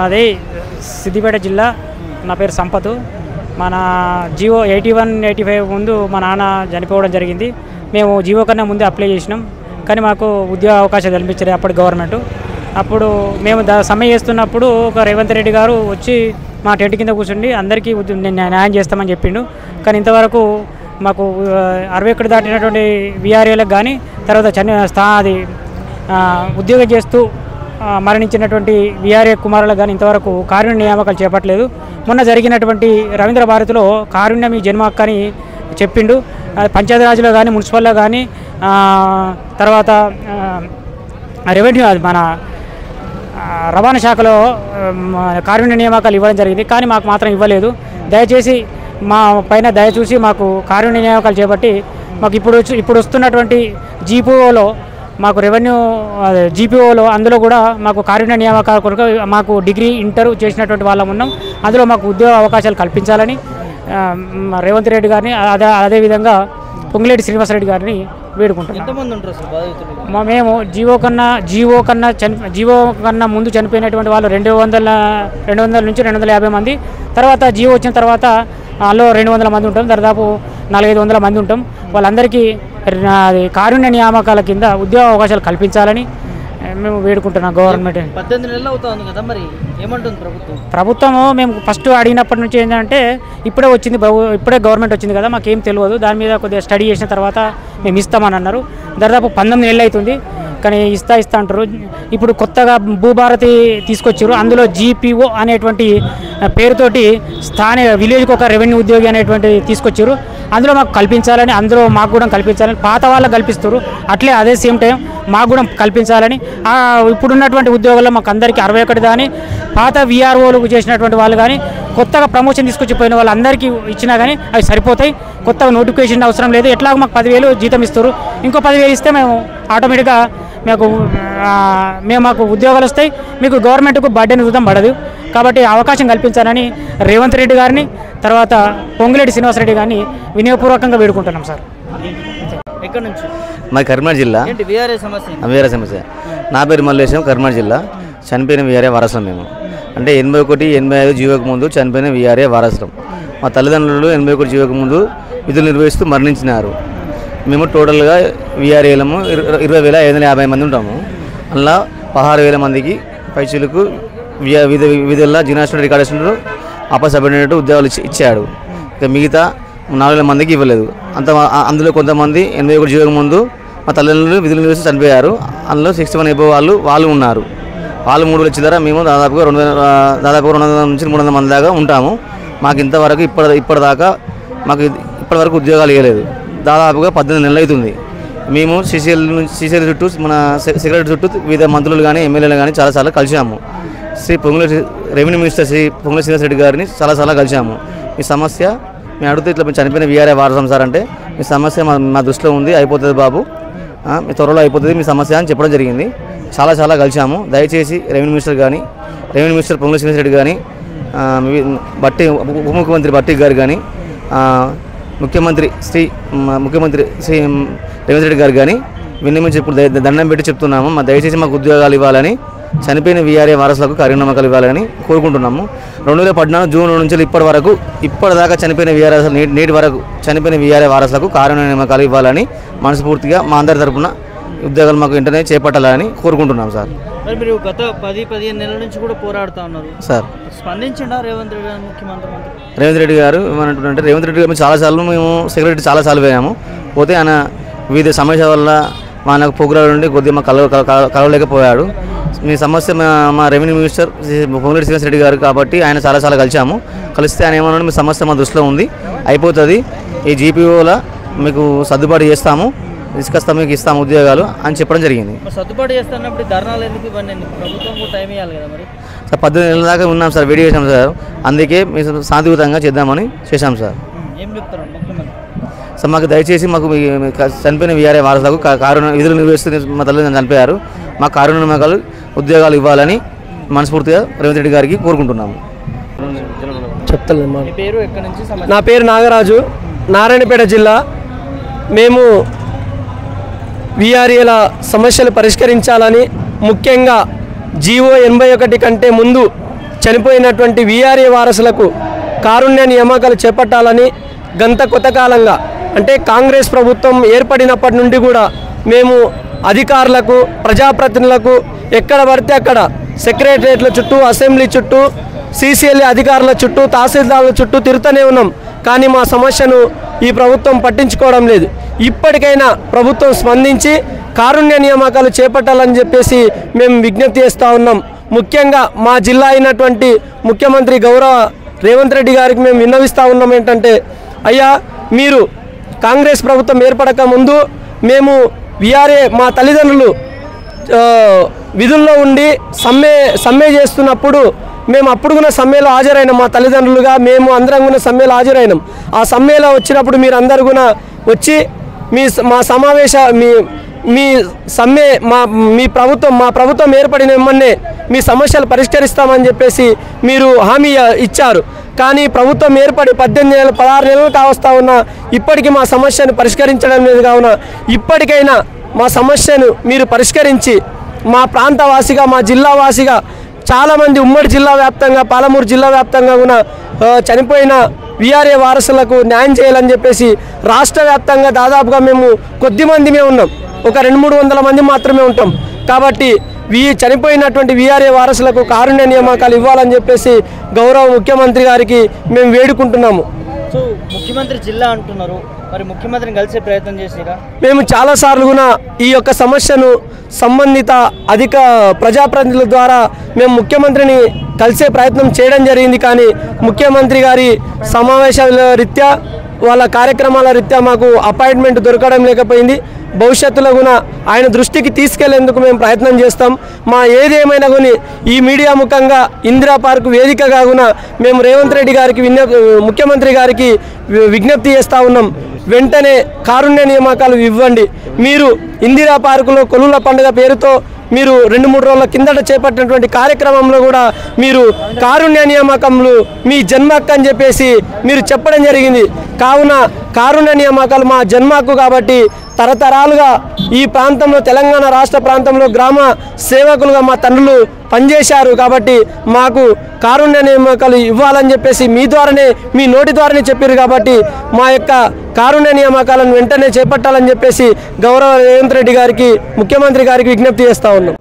అది సిద్దిపేట జిల్లా. నా పేరు సంపత్. మన జియో 81-85 ముందు మా నాన్న చనిపోవడం జరిగింది. మేము జియో కన్నా ముందే అప్లై చేసినాం, కానీ మాకు ఉద్యోగ అవకాశాలు కల్పించలేదు అప్పటి గవర్నమెంట్. అప్పుడు మేము సమ్మె చేస్తున్నప్పుడు ఒక రేవంత్ రెడ్డి గారు వచ్చి మా టెంట్ కింద కూర్చుండి అందరికీ న్యాయం చేస్తామని చెప్పిండు. కానీ ఇంతవరకు మాకు 61 దాటినటువంటి విఆర్ఏలకు కానీ తర్వాత అది ఉద్యోగం చేస్తూ మరణించినటువంటి విఆర్ఏ కుమారులకు కానీ ఇంతవరకు కారుణ్య నియామకాలు చేపట్టలేదు. మొన్న జరిగినటువంటి రవీంద్ర భారతిలో కారుణ్యం మీ జన్మ హక్కు అని చెప్పిండు. పంచాయతీరాజ్లో కానీ మున్సిపల్లో కానీ తర్వాత రెవెన్యూ మన రవాణా శాఖలో కారుణ్య నియామకాలు ఇవ్వడం జరిగింది, కానీ మాకు మాత్రం ఇవ్వలేదు. దయచేసి మా పైన దయచూసి మాకు కారుణ్య నియామకాలు చేపట్టి మాకు ఇప్పుడు వస్తున్నటువంటి జీపీఓలో మాకు రెవెన్యూ జీపీఓలో అందులో కూడా మాకు కారుణ్య నియామకాల కొరకు మాకు డిగ్రీ ఇంటర్ చేసినటువంటి వాళ్ళం ఉన్నాం. అందులో మాకు ఉద్యోగ అవకాశాలు కల్పించాలని రేవంత్ రెడ్డి గారిని అదేవిధంగా పొంగులేటి శ్రీనివాసరెడ్డి గారిని వేడుకుంటున్నాం. మేము జీవో కన్నా ముందు చనిపోయినటువంటి వాళ్ళు 200 నుంచి 250 మంది. తర్వాత జీవో వచ్చిన తర్వాత అందులో 200 మంది ఉంటాం, దాదాపు 400-500 మంది ఉంటాం. వాళ్ళందరికీ కారుణ్య నియామకాల కింద ఉద్యోగ అవకాశాలు కల్పించాలని మేము వేడుకుంటున్నాం. గవర్నమెంట్ 18 నెలలు అవుతుంది కదా, మరి ఏమంటుంది ప్రభుత్వం? మేము ఫస్ట్ అడిగినప్పటి నుంచి ఏంటంటే ఇప్పుడే గవర్నమెంట్ వచ్చింది కదా, మాకేం తెలియదు, దాని మీద కొద్దిగా స్టడీ చేసిన తర్వాత మేము ఇస్తామని అన్నారు. దాదాపు 19 నెలలు అవుతుంది, కానీ ఇస్తా అంటారు. ఇప్పుడు కొత్తగా భూభారతి తీసుకొచ్చారు, అందులో జీపీఓ అనేటువంటి పేరుతోటి స్థానిక విలేజ్కి ఒక రెవెన్యూ ఉద్యోగి అనేటువంటి తీసుకొచ్చారు. అందులో మాకు కల్పించాలని, అందులో మాకు కూడా కల్పించాలని, పాత వాళ్ళకి కల్పిస్తారు అట్లే అదే సేమ్ టైం మాకు కూడా కల్పించాలని. ఇప్పుడున్నటువంటి ఉద్యోగాల్లో మాకు అందరికీ 61 కానీ పాత విఆర్ఓలు చేసినటువంటి వాళ్ళు కానీ కొత్తగా ప్రమోషన్ తీసుకొచ్చిపోయిన వాళ్ళందరికీ ఇచ్చినా కానీ అవి సరిపోతాయి. కొత్తగా నోటిఫికేషన్ అవసరం లేదు. ఎట్లాగో మాకు 10,000 జీతం ఇస్తారు, ఇంకో 10,000 ఇస్తే మేము ఆటోమేటిక్గా మాకు ఉద్యోగాలు వస్తాయి. మీకు గవర్నమెంట్కు బర్డెన్ చూద్దాం పడదు. కాబట్టి అవకాశం కల్పించాలని రేవంత్ రెడ్డి గారిని తర్వాత పొంగులేటి శ్రీనివాసరెడ్డి గారిని వినయపూర్వకంగా వేడుకుంటున్నాం సార్. ఎక్కడి నుంచి? మాది కరీంనగర్ జిల్లా. వీఆర్ఏ సమస్య. నా పేరు మల్లేశం, కరీంనగర్ జిల్లా. చనిపోయిన వీఆర్ఏ వారసులం మేము. అంటే 81-85 జీవోకు ముందు చనిపోయిన వీఆర్ఏ వారసులం. మా తల్లిదండ్రులు 81 జీవోకు ముందు విధులు నిర్వహిస్తూ మరణించినారు. మేము టోటల్గా వీఆర్ఏలము 20,550 మంది ఉంటాము. అందులో 16,000 మందికి పైచీలకు విధుల్లో జినాస్టెంట్ రికార్డెస్టెంట్ అప్పసబడినట్టు ఉద్యోగాలు ఇచ్చాడు. ఇక మిగతా 4,000 మందికి ఇవ్వలేదు. అందులో కొంతమంది 81 జీవోకు ముందు మా తల్లిదండ్రులు విధులు నిర్వహిస్తూ చనిపోయారు. అందులో 61 అయిపోయే వాళ్ళు ఉన్నారు. వాళ్ళు 3 వచ్చే ధర మేము దాదాపుగా 200 నుంచి 300 మంది దాకా ఉంటాము. మాకు ఇంతవరకు ఇప్పటివరకు ఉద్యోగాలు ఇవ్వలేదు. దాదాపుగా 18 నెలలు అవుతుంది. మేము శ్రీశైలం చుట్టూ మన సెక్రటరీ చుట్టూ వివిధ మంత్రులు కానీ ఎమ్మెల్యేలు కానీ చాలాసార్లు కలిసాము. రెవెన్యూ మినిస్టర్ శ్రీ పొంగులేటి శ్రీనివాసరెడ్డి గారిని చాలాసార్లు కలిసాము. మీ సమస్య మేము అడిగితే ఇట్లా మేము చనిపోయిన వీఆర్ఏ వారసం సార్ అంటే, మీ సమస్య మా దృష్టిలో ఉంది, అయిపోతుంది బాబు, మీ త్వరలో అయిపోతుంది మీ సమస్య అని చెప్పడం జరిగింది. చాలా కలిసాము. దయచేసి రెవెన్యూ మినిస్టర్ పొంగులేటి శ్రీనివాసరెడ్డి కానీ, ఉప ముఖ్యమంత్రి భట్టి గారు కానీ, ముఖ్యమంత్రి శ్రీ రేవంత్ రెడ్డి గారు కానీ విన్నవించి ఇప్పుడు దండం పెట్టి చెప్తున్నాము. దయచేసి మాకు ఉద్యోగాలు ఇవ్వాలని, చనిపోయిన వీఆర్ఏ వారసులకు కార్యక్రమాలు ఇవ్వాలని కోరుకుంటున్నాము. 2014 జూన్ నుంచి ఇప్పటిదాకా చనిపోయిన వీఆర్ఏ నేటి వరకు చనిపోయిన వీఆర్ఏ వారసులకు కార్యనియామకాలు ఇవ్వాలని మనస్ఫూర్తిగా మా అందరి తరఫున ఉద్యోగాలు మాకు వెంటనే చేపట్టాలని కోరుకుంటున్నాం సార్. మీరు గత 10-15 నెలల నుంచి కూడా పోరాడుతూ ఉన్నారు సార్. స్పందించండి రేవంత్ రెడ్డి గారు, ముఖ్యమంత్రి రేవంత్ రెడ్డి గారు ఏమంటుంటే, రేవంత్ రెడ్డి గారు చాలాసార్లు మేము సెక్రటరీ చాలాసార్లు పోయాము. పోతే ఆయన వివిధ సమస్యల వల్ల మనకు ప్రోగ్రాం నుండి కొద్దిగా మాకు కలవలేకపోయాడు. మీ సమస్య మా రెవెన్యూ మినిస్టర్ పొంగులేటి శ్రీనివాసరెడ్డి గారు కాబట్టి ఆయన చాలాసార్లు కలిస్తే ఆయన ఏమన్నా మీ సమస్య మా దృష్టిలో ఉంది, అయిపోతుంది, ఈ జీపీఓలో మీకు సర్దుబాటు చేస్తాము, తీసుకొస్తాము, మీకు ఇస్తాము ఉద్యోగాలు అని చెప్పడం జరిగింది. సర్దుబాటు చేస్తున్నప్పుడు ధర్నాలు ఎందుకు ఇవ్వండి? ప్రభుత్వం కూడా టైం ఇవ్వాలి కదా. మరి సార్ 18 నెలల దాకా ఉన్నాం సార్, వెయిట్ చేసాం సార్. అందుకే మేము శాంతియుతంగా చేద్దామని చేశాం సార్. ఏం చెప్తారు ముఖ్యమంత్రి సార్? మాకు దయచేసి మాకు చనిపోయిన వీఆర్ఏ వారసులకు విధులు నిర్వహిస్తూ మా తల్లిదండ్రులు చనిపోయారు, మాకు కార్యనియామకాలు ఉద్యోగాలు ఇవ్వాలని మనస్ఫూర్తిగా రేవంత్ రెడ్డి గారికి కోరుకుంటున్నాము. నా పేరు నాగరాజు, నారాయణపేట జిల్లా. మేము వీఆర్ఏల సమస్యలు పరిష్కరించాలని, ముఖ్యంగా జీవో 81 కంటే ముందు చనిపోయినటువంటి వీఆర్ఏ వారసులకు కారుణ్య నియామకాలు చేపట్టాలని గంత కొంతకాలంగా అంటే కాంగ్రెస్ ప్రభుత్వం ఏర్పడినప్పటి నుండి కూడా మేము అధికారులకు ప్రజాప్రతినిధులకు ఎక్కడ పడితే అక్కడ సెక్రటరియట్ల చుట్టూ అసెంబ్లీ చుట్టూ సీసీఎల్ఏ అధికారుల చుట్టూ తహసీల్దార్ల చుట్టూ తిరుగుతూనే ఉన్నాం. కానీ మా సమస్యను ఈ ప్రభుత్వం పట్టించుకోవడం లేదు. ఇప్పటికైనా ప్రభుత్వం స్పందించి కారుణ్య నియామకాలు చేపట్టాలని చెప్పేసి మేము విజ్ఞప్తి చేస్తూ ఉన్నాం. ముఖ్యంగా మా జిల్లా అయినటువంటి ముఖ్యమంత్రి గౌరవ రేవంత్ రెడ్డి గారికి మేము విన్నవిస్తూ ఉన్నాం ఏంటంటే, అయ్యా మీరు కాంగ్రెస్ ప్రభుత్వం ఏర్పడక ముందు మేము వీఆర్ఏ మా తల్లిదండ్రులు విధుల్లో ఉండి సమ్మె చేస్తున్నప్పుడు మేము అప్పుడు కూడా సమ్మెలో హాజరైనాం. మా తల్లిదండ్రులుగా మేము అందరం కూడా సమ్మెలో హాజరైనాం. ఆ సమ్మెలో వచ్చినప్పుడు మీరు అందరు కూడా వచ్చి మా సమావేశ మీ సమ్మె మా ప్రభుత్వం ఏర్పడిన వెంబడే మీ సమస్యలు పరిష్కరిస్తామని చెప్పేసి మీరు హామీ ఇచ్చారు. కానీ ప్రభుత్వం ఏర్పడి 18 నెలలు 16 నెలలు కావస్తా ఉన్నా ఇప్పటికీ మా సమస్యను పరిష్కరించడం లేదు. కావున ఇప్పటికైనా మా సమస్యను మీరు పరిష్కరించి మా ప్రాంతవాసిగా మా జిల్లా వాసిగా చాలామంది ఉమ్మడి జిల్లా వ్యాప్తంగా పాలమూరు జిల్లా వ్యాప్తంగా కూడా చనిపోయిన వీఆర్ఏ వారసులకు న్యాయం చేయాలని చెప్పేసి రాష్ట్ర వ్యాప్తంగా దాదాపుగా మేము కొద్దిమందిమే ఉన్నాం. ఒక 200-300 మంది మాత్రమే ఉంటాం. కాబట్టి చనిపోయినటువంటి వీఆర్ఏ వారసులకు కారుణ్య నియామకాలు ఇవ్వాలని చెప్పేసి గౌరవ ముఖ్యమంత్రి గారికి మేము వేడుకుంటున్నాము. సో ముఖ్యమంత్రి జిల్లా అంటున్నారు, మరి ముఖ్యమంత్రిని కలిసే ప్రయత్నం చేసిరా? మేము చాలాసార్లు కూడా ఈ యొక్క సమస్యను సంబంధిత ప్రజాప్రతినిధుల ద్వారా మేము ముఖ్యమంత్రిని కలిసే ప్రయత్నం చేయడం జరిగింది. కానీ ముఖ్యమంత్రి గారి సమావేశాల రీత్యా వాళ్ళ కార్యక్రమాల రీత్యా మాకు అపాయింట్మెంట్ దొరకడం లేకపోయింది. భవిష్యత్తులో కూడా ఆయన దృష్టికి తీసుకెళ్లేందుకు మేము ప్రయత్నం చేస్తాం. మా ఏదేమైనా కానీ ఈ మీడియా ముఖంగా ఇందిరా పార్క్ వేదికగా కూడా మేము రేవంత్ రెడ్డి గారికి ముఖ్యమంత్రి గారికి విజ్ఞప్తి చేస్తూ ఉన్నాం. వెంటనే కారుణ్య నియామకాలు ఇవ్వండి. మీరు ఇందిరా పార్కులో కొలువుల పండుగ పేరుతో మీరు 2-3 రోజుల కిందట చేపట్టినటువంటి కార్యక్రమంలో కూడా మీరు కారుణ్య నియామకములు మీ జన్మకు అని చెప్పేసి మీరు చెప్పడం జరిగింది. కావున కారుణ్య నియామకాలు మా జన్మకు కాబట్టి తరతరాలుగా ఈ ప్రాంతంలో తెలంగాణ రాష్ట్ర ప్రాంతంలో గ్రామ సేవకులుగా మా తండ్రులు పనిచేశారు. కాబట్టి మాకు కారుణ్య నియామకాలు ఇవ్వాలని చెప్పేసి మీ నోటి ద్వారానే చెప్పారు. కాబట్టి మా యొక్క కారుణ్య నియామకాలను వెంటనే చేపట్టాలని చెప్పేసి గౌరవ రేవంత్ రెడ్డి గారికి ముఖ్యమంత్రి గారికి విజ్ఞప్తి చేస్తూ ఉన్నాం.